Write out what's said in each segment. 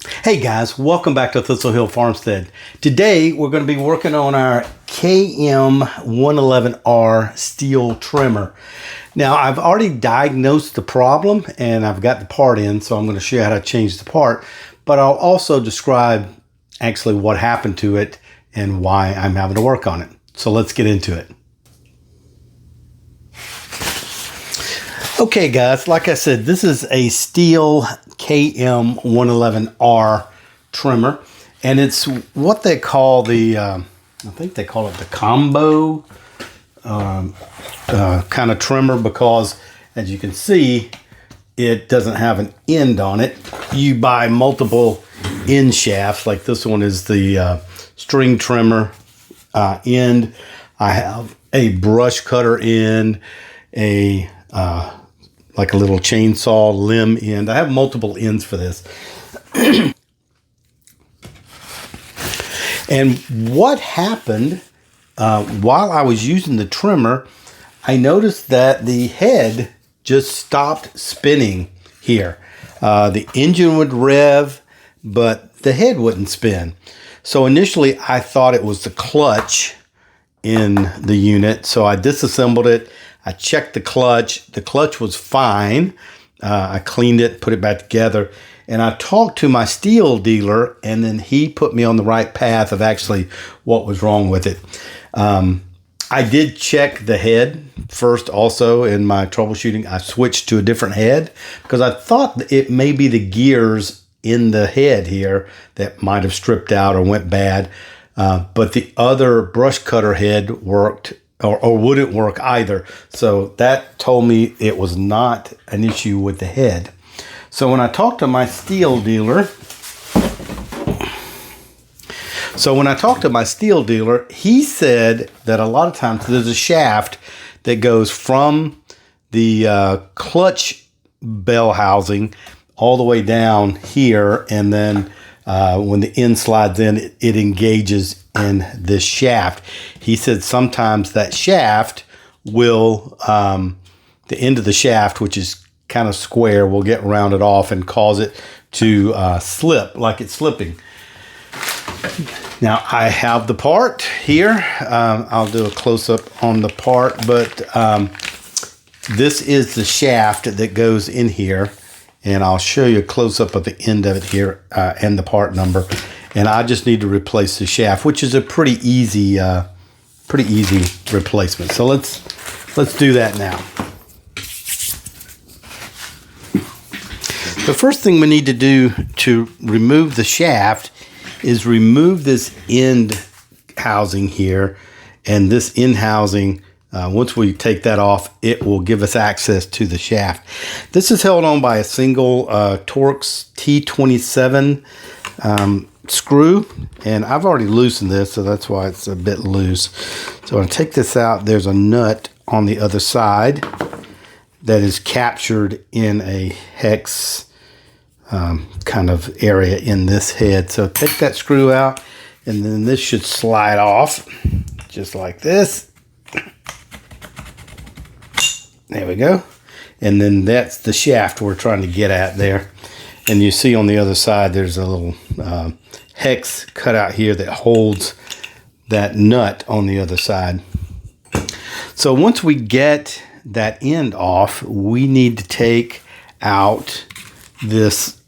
Hey guys, welcome back to Thistle Hill Farmstead. Today we're going to be working on our KM111R Stihl trimmer. Now I've already diagnosed the problem and I've got the part in, so I'm going to show you how to change the part, but I'll also describe actually what happened to it and why I'm having to work on it. So let's get into it. Okay guys, like I said, this is a Stihl KM111R trimmer, and it's what they call the, I think they call it the combo kind of trimmer, because as you can see, it doesn't have an end on it. You buy multiple end shafts, like this one is the string trimmer end. I have a brush cutter end, a like a little chainsaw limb end. I have multiple ends for this. And what happened while I was using the trimmer, I noticed that the head just stopped spinning here. The engine would rev, but the head wouldn't spin. So initially I thought it was the clutch in the unit. So I disassembled it. I checked the clutch. The clutch was fine. I cleaned it, put it back together, and I talked to my Stihl dealer, and then he put me on the right path of actually what was wrong with it. I did check the head first also in my troubleshooting. I switched to a different head because I thought it may be the gears in the head here that might have stripped out or went bad. But the other brush cutter head worked or wouldn't work either. So that told me it was not an issue with the head. So when I talked to my Stihl dealer, he said that a lot of times there's a shaft that goes from the clutch bell housing all the way down here, and then when the end slides in, it engages in this shaft. He said sometimes that shaft will, the end of the shaft, which is kind of square, will get rounded off and cause it to slip, like it's slipping. Now I have the part here. I'll do a close-up on the part, but this is the shaft that goes in here. And I'll show you a close-up of the end of it here and the part number. And I just need to replace the shaft, which is a pretty easy replacement. So let's do that now. The first thing we need to do to remove the shaft is remove this end housing here, and this end housing. Once we take that off, it will give us access to the shaft. This is held on by a single Torx T27 screw, and I've already loosened this, so that's why it's a bit loose. So I'm going to take this out. There's a nut on the other side that is captured in a hex kind of area in this head. So take that screw out, and then this should slide off just like this. There we go. And then that's the shaft we're trying to get at there. And you see on the other side, there's a little hex cut out here that holds that nut on the other side. So once we get that end off, we need to take out this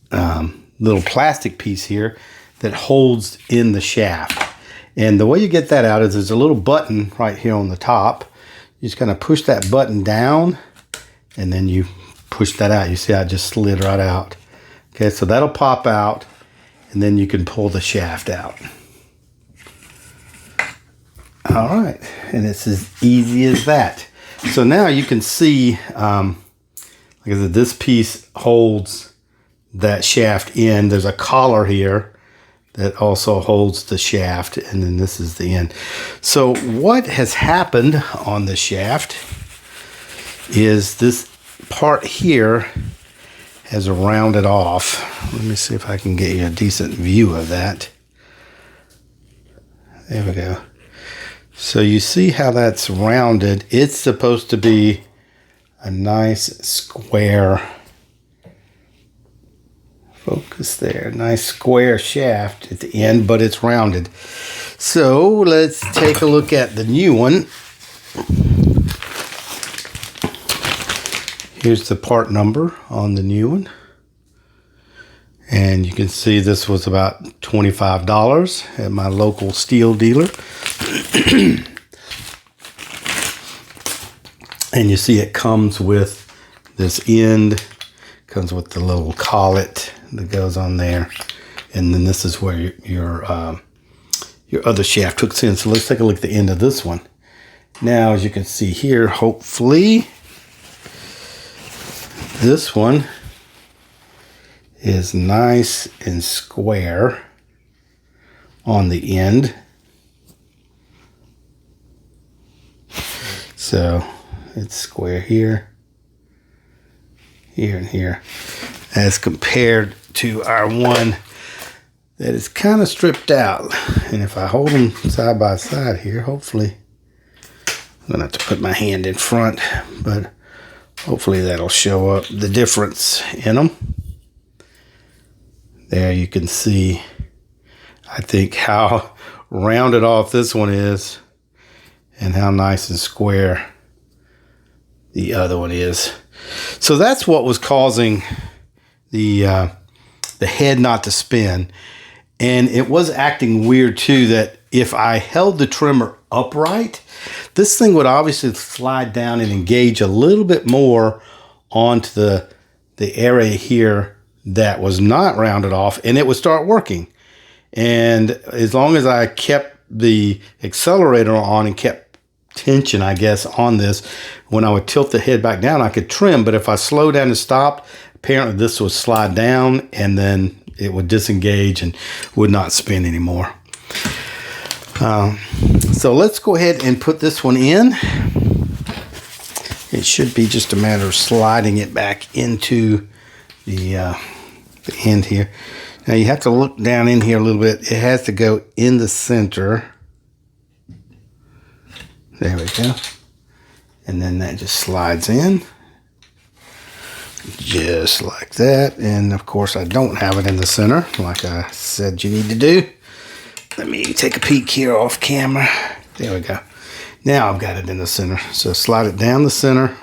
little plastic piece here that holds in the shaft. And the way you get that out is there's a little button right here on the top. You just kind of push that button down, and then you push that out. You see how it just slid right out. Okay, so that'll pop out, and then you can pull the shaft out. All right, and it's as easy as that. So now you can see, like I said, this piece holds that shaft in. There's a collar here that also holds the shaft, and then this is the end. So what has happened on the shaft is this part here has rounded off. Let me see if I can get you a decent view of that. There we go. So you see how that's rounded. It's supposed to be a nice square Focus there. Nice square shaft at the end, but it's rounded. So let's take a look at the new one. Here's the part number on the new one. And you can see this was about $25 at my local Stihl dealer. And you see it comes with this end, comes with the little collet that goes on there. And then this is where your other shaft hooks in. So let's take a look at the end of this one. Now, as you can see here, hopefully, this one is nice and square on the end. So it's square here, here, and here, as compared to our one that is kind of stripped out. And if I hold them side by side here, hopefully, I'm gonna have to put my hand in front, but hopefully that'll show up the difference in them. There you can see, I think, how rounded off this one is and how nice and square the other one is. So that's what was causing the head not to spin. And it was acting weird too, that if I held the trimmer upright, this thing would obviously slide down and engage a little bit more onto the area here that was not rounded off, and it would start working. And as long as I kept the accelerator on and kept tension, I guess, on this, when I would tilt the head back down, I could trim. But if I slowed down and stopped, apparently this would slide down and then it would disengage and would not spin anymore. So let's go ahead and put this one in. It should be just a matter of sliding it back into the end here. Now you have to look down in here a little bit. It has to go in the center. There we go. And then that just slides in. Just like that. And of course I don't have it in the center like I said you need to do. Let me take a peek here off camera. There we go. Now I've got it in the center. So slide it down the center.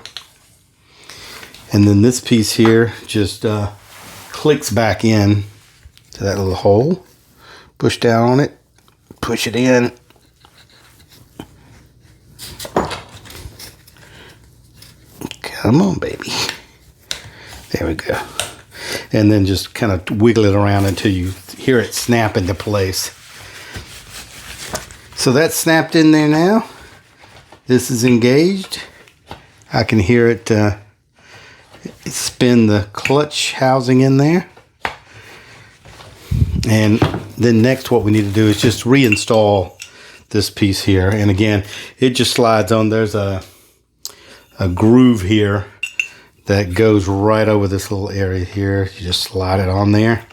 And then this piece here just clicks back in to that little hole. Push down on it. Push it in. Come on, baby. There we go. And then just kind of wiggle it around until you hear it snap into place. So that's snapped in there now. This is engaged. I can hear it spin the clutch housing in there. And then next what we need to do is just reinstall this piece here. And again, it just slides on. There's a groove here that goes right over this little area here. You just slide it on there.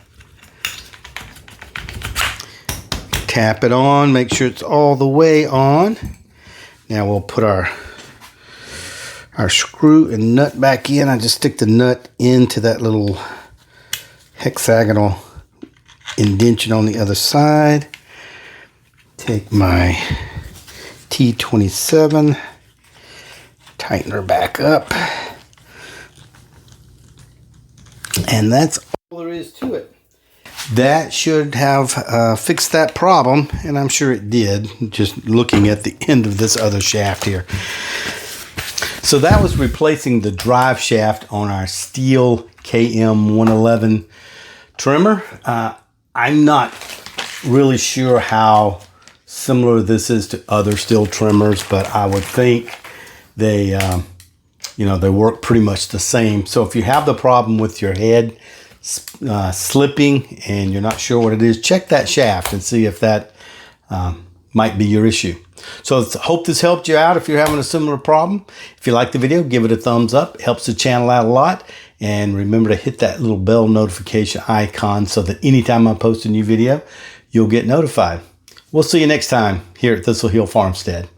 Tap it on, make sure it's all the way on. Now we'll put our screw and nut back in. I just stick the nut into that little hexagonal indention on the other side. Take my T27, tighten her back up. And that's all there is to it. That should have fixed that problem, and I'm sure it did, just looking at the end of this other shaft here. So that was replacing the drive shaft on our Stihl KM111 trimmer. I'm not really sure how similar this is to other Stihl trimmers, but I would think they they work pretty much the same. So if you have the problem with your head slipping and you're not sure what it is, check that shaft and see if that might be your issue. So hope this helped you out if you're having a similar problem. If you like the video, give it a thumbs up. It helps the channel out a lot. And remember to hit that little bell notification icon so that anytime I post a new video, you'll get notified. We'll see you next time here at Stihl Farmstead.